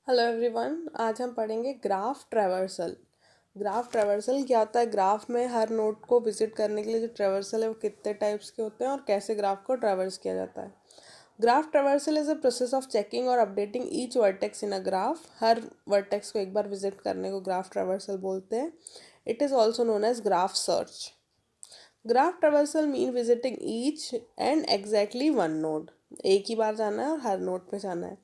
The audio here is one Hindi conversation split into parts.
हेलो एवरीवन, आज हम पढ़ेंगे ग्राफ ट्रैवर्सल। ग्राफ ट्रैवर्सल क्या होता है? ग्राफ में हर नोड को विजिट करने के लिए जो ट्रैवर्सल है वो कितने टाइप्स के होते हैं और कैसे ग्राफ को ट्रैवर्स किया जाता है। Graph traversal is a process of checking और updating each vertex in a graph. हर वर्टेक्स को एक बार विजिट करने को ग्राफ ट्रैवर्सल बोलते हैं। It is also known as graph search. Graph traversal mean visiting each and exactly one node. एक ही बार जाना है और हर नोड पे जाना है।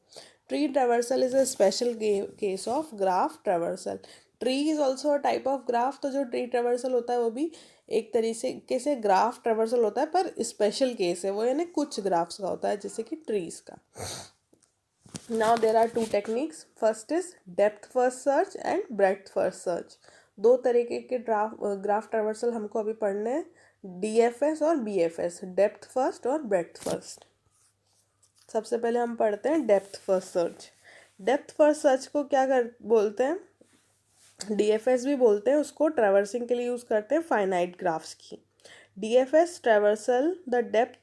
Tree traversal is a special case of graph traversal. Tree is also a type of graph. तो जो ट्री ट्रैवर्सल होता है वो भी एक तरीके से ग्राफ ट्रैवर्सल होता है, पर स्पेशल केस है वो, यानी कुछ ग्राफ्स का होता है जैसे कि ट्रीज का। Now there are two techniques. First is depth first search and breadth first search. दो तरीके के ग्राफ ट्रैवर्सल हमको अभी पढ़ने हैं, डीएफएस और बीएफएस, डेप्थ फर्स्ट और ब्रेड्थ फर्स्ट। सबसे पहले हम पढ़ते हैं depth first search. Depth first search को क्या कर बोलते हैं? डीएफएस भी बोलते हैं उसको। ट्रैवर्सिंग के लिए यूज़ करते हैं फाइनाइट ग्राफ्स की। DFS traversal the depth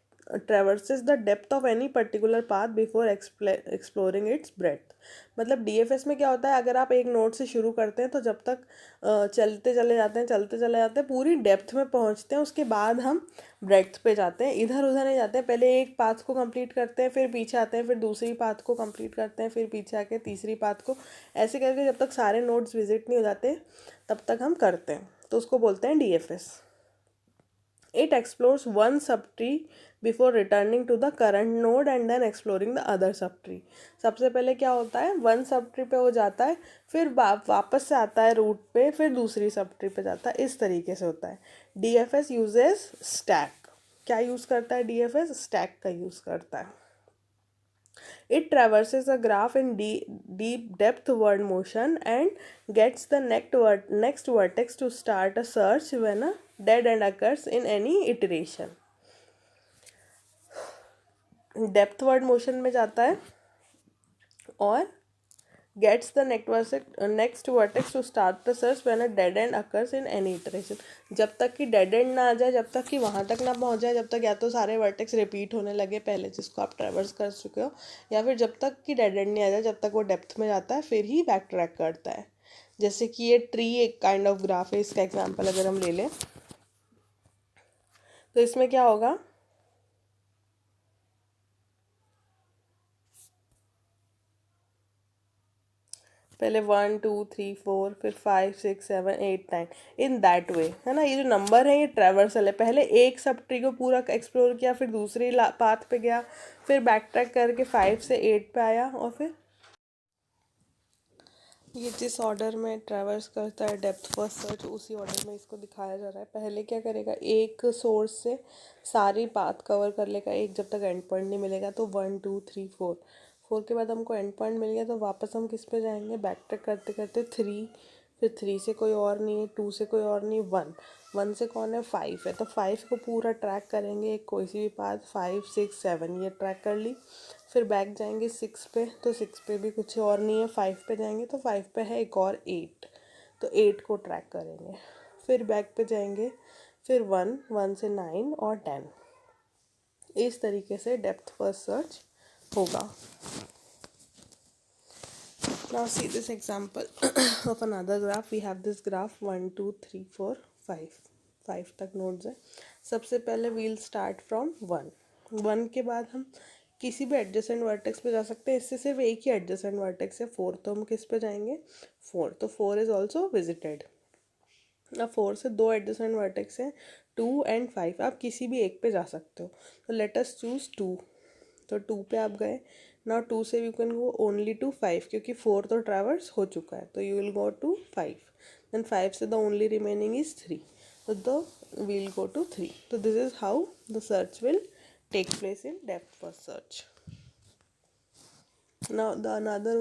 traverses the depth of any particular path before exploring its breadth। मतलब डीएफएस में क्या होता है, अगर आप एक नोड से शुरू करते हैं तो जब तक चलते चले जाते हैं पूरी डेप्थ में पहुंचते हैं, उसके बाद हम ब्रेड्थ पे जाते हैं। इधर उधर नहीं जाते हैं, पहले एक पाथ को कंप्लीट करते हैं, फिर पीछे आते हैं, फिर दूसरी पाथ को कंप्लीट करते हैं, फिर पीछे आके तीसरी पाथ को, ऐसे करके जब तक सारे नोड्स विजिट नहीं हो जाते तब तक हम करते हैं। तो उसको बोलते हैं DFS. It explores one subtree before returning to the current node and then exploring the other subtree। सबसे पहले क्या होता है, वन सबट्री पे वो जाता है, फिर वापस से आता है रूट पे, फिर दूसरी सबट्री पे जाता है। इस तरीके से होता है। DFS uses stack. क्या यूज़ करता है डीएफएस? स्टैक का यूज़ करता है। It traverses a graph in deep depthward motion and gets the next vertex to start a search when a dead end occurs in any iteration। Depthward motion में जाता है और gets the next vertex to start the search when a dead end occurs in any iteration. जब तक कि डेड एंड ना आ जाए, जब तक कि वहाँ तक ना पहुँच जाए, जब तक या तो सारे वर्टेक्स रिपीट होने लगे पहले जिसको आप ट्रैवर्स कर चुके हो, या फिर जब तक कि डेड एंड नहीं आ जाए, जब तक वो डेप्थ में जाता है फिर ही बैक ट्रैक करता है। जैसे कि ये ट्री एक काइंड ऑफ ग्राफ है, इसका एग्जाम्पल अगर हम ले लें तो इसमें क्या होगा, पहले 1 2 3 4, फिर 5 6 7 8 9, इन दैट वे, है ना। ये जो नंबर है ये ट्रैवर्सल है। पहले एक सब ट्री को पूरा एक्सप्लोर किया, फिर दूसरी पाथ पे गया, फिर बैक ट्रैक करके 5 से 8 पे आया, और फिर ये जिस ऑर्डर में ट्रैवर्स करता है डेप्थ फर्स्ट सर्च, उसी ऑर्डर में इसको दिखाया जा रहा है। पहले क्या करेगा, एक सोर्स से सारी पाथ कवर कर लेगा, एक जब तक एंड पॉइंट नहीं मिलेगा। तो 1 2 3 4, 4 के बाद हमको एंड पॉइंट मिल गया तो वापस हम किस पे जाएंगे, बैक ट्रैक करते करते 3, फिर 3 से कोई और नहीं है, 2 से कोई और नहीं, 1, 1 से कौन है, 5 है, तो 5 को पूरा ट्रैक करेंगे, एक कोई सी भी पाथ, 5 6 7 ये ट्रैक कर ली। फिर बैक जाएंगे 6 पे, तो 6 पे भी कुछ और नहीं है, 5 पे जाएंगे तो 5 पे है एक और 8, तो 8 को ट्रैक करेंगे। फिर बैक पे जाएंगे, फिर 1, 1 से 9 और 10। इस तरीके से डेप्थ फर्स्ट सर्च होगा। Now see this example of another graph. We have this graph 1 2 3 4 5, 5 तक नोड्स है। सबसे पहले we'll start from 1। 1 के बाद हम किसी भी एडजेसेंट वर्टेक्स पे जा सकते हैं। इससे सिर्फ एक ही एडजेसेंट वर्टेक्स है 4, तो हम किस पे जाएंगे, 4, तो 4 इज ऑल्सो विजिटेड। अब 4 से दो एडजेसेंट वर्टेक्स हैं, 2 एंड 5, आप किसी भी एक पे जा सकते हो। तो लेट अस चूज 2, तो 2 पे आप गए। नाउ 2 से you can go only to 5, क्योंकि 4 तो ट्रैवर्स हो चुका है, तो you will go to 5। Then 5 से द ओनली रिमेनिंग इज 3, तो द विल गो टू 3। तो this is how the search will take place in depth first search. Now the another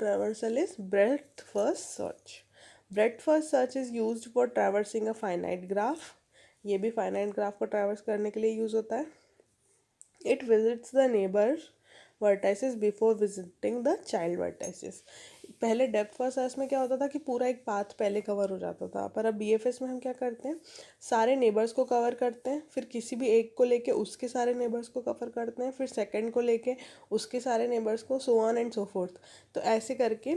traversal is breadth first search. Breadth first search is used for traversing a finite graph। ये भी finite graph को traverse करने के लिए यूज होता है। It visits the neighbor vertices before visiting the child vertices। पहले डेप्थ फर्स्ट सर्च में क्या होता था कि पूरा एक पाथ पहले कवर हो जाता था, पर अब बीएफएस में हम क्या करते हैं, सारे नेबर्स को कवर करते हैं, फिर किसी भी एक को लेके उसके सारे नेबर्स को कवर करते हैं, फिर सेकंड को लेके उसके सारे नेबर्स को, so on and so fourth. तो ऐसे करके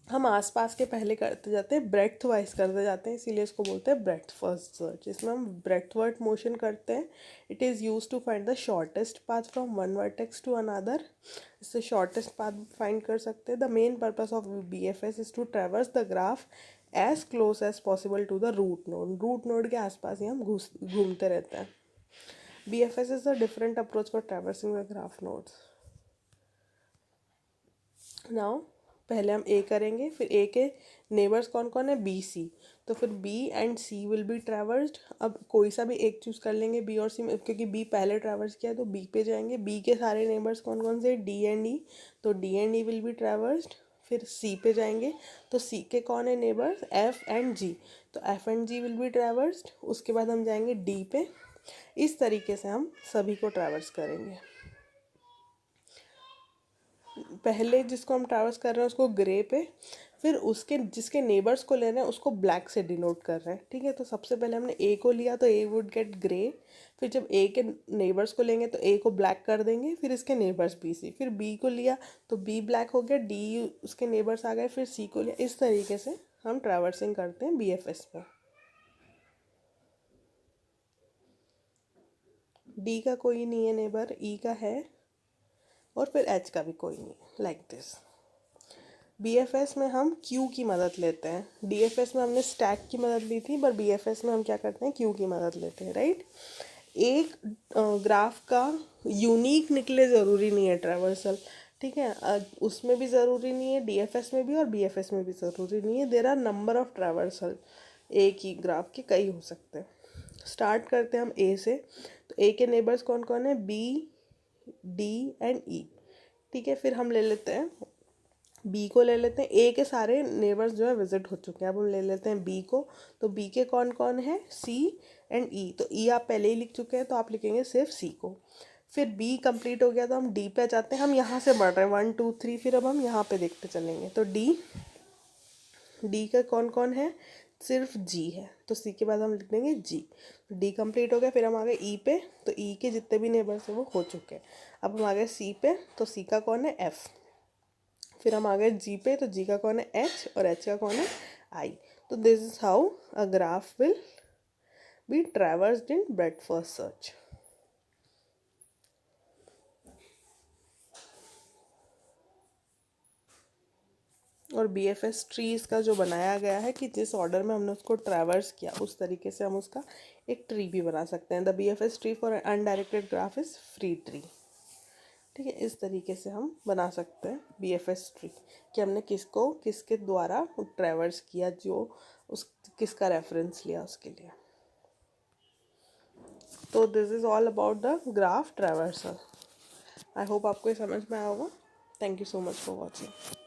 हम आसपास के पहले करते जाते हैं, ब्रेड्थ वाइज करते जाते हैं, इसीलिए इसको बोलते हैं ब्रेड्थ फर्स्ट सर्च। इसमें हम ब्रेड्थवर्ड मोशन करते हैं। It is use to find the shortest path from one vertex to another. इससे शॉर्टेस्ट पाथ फाइंड कर सकते हैं। The main purpose of B F S is to traverse the graph as close as possible to the root node. Root node के आसपास ही हम घूमते रहते हैं। B F S is a different approach for traversing the graph nodes. Now पहले हम ए करेंगे, फिर ए के नेबर्स कौन कौन है, बी सी। तो फिर B and C will be traversed. अब कोई सा भी एक चूज़ कर लेंगे बी और सी में, क्योंकि बी पहले ट्रैवर्स किया है तो बी पे जाएंगे। बी के सारे नेबर्स कौन कौन से, डी एंड ई, तो D and E will be traversed. फिर सी पे जाएंगे तो सी के कौन है नेबर्स, एफ एंड जी, तो F and G will be traversed. उसके बाद हम जाएंगे डी पे। इस तरीके से हम सभी को ट्रैवर्स करेंगे। पहले जिसको हम ट्रैवर्स कर रहे हैं उसको ग्रे पे, फिर उसके जिसके नेबर्स को ले रहे हैं उसको ब्लैक से डिनोट कर रहे हैं, ठीक है। तो सबसे पहले हमने ए को लिया तो ए वुड गेट ग्रे, फिर जब ए के नेबर्स को लेंगे तो ए को ब्लैक कर देंगे, फिर इसके नेबर्स बी सी, फिर बी को लिया तो बी ब्लैक हो गया, डी उसके नेबर्स आ गए, फिर सी को लिया। इस तरीके से हम ट्रैवर्सिंग करते हैं बी एफ एस में। डी का कोई नहीं है नेबर, ई का है, और फिर एच का भी कोई नहीं, like this. B F S में हम क्यू की मदद लेते हैं। डी एफ एस में हमने स्टैक की मदद ली थी, पर बी एफ एस में हम क्या करते हैं, क्यू की मदद लेते हैं, राइट। एक ग्राफ का यूनिक निकले ज़रूरी नहीं है ट्रैवर्सल, ठीक है। उसमें भी ज़रूरी नहीं है, डी एफ एस में भी और बी एफ एस में भी ज़रूरी नहीं है। There are number of traversal, एक ही ग्राफ के कई हो सकते हैं। स्टार्ट करते हैं हम ए से। तो ए के नेबर्स कौन कौन है, बी, डी एंड ई, ठीक है। फिर हम ले लेते हैं बी को, ले लेते हैं, ए के सारे नेबर्स जो है विजिट हो चुके हैं, अब हम ले लेते हैं बी को। तो बी के कौन कौन है, सी एंड ई, तो ई आप पहले ही लिख चुके हैं तो आप लिखेंगे सिर्फ सी को। फिर बी कंप्लीट हो गया तो हम डी पे जाते हैं। हम यहाँ से बढ़ रहे हैं 1 2 3, फिर अब हम यहाँ पे देखते चलेंगे। तो डी, डी का कौन कौन है, सिर्फ जी है, तो सी के बाद हम लिख देंगे जी। डी कंप्लीट हो गया, फिर हम आ गए ई पे, तो ई के जितने भी नेबर्स हैं वो हो चुके हैं। अब हम आ गए सी पे, तो सी का कौन है, एफ। फिर हम आ गए जी पे, तो जी का कौन है, एच, और एच का कौन है, आई। तो this is how a graph will be traversed in breadth first search. और बी एफ एस ट्री इसका जो बनाया गया है कि जिस ऑर्डर में हमने उसको ट्रैवर्स किया उस तरीके से हम उसका एक ट्री भी बना सकते हैं। The B F S tree for undirected graph is free tree, ठीक है। इस तरीके से हम बना सकते हैं बी एफ एस ट्री कि हमने किसको किसके द्वारा ट्रैवर्स किया, जो उस किसका रेफरेंस लिया उसके लिए। तो this is all about the graph traversal. I hope आपको ये समझ में आया होगा। Thank you so much for watching.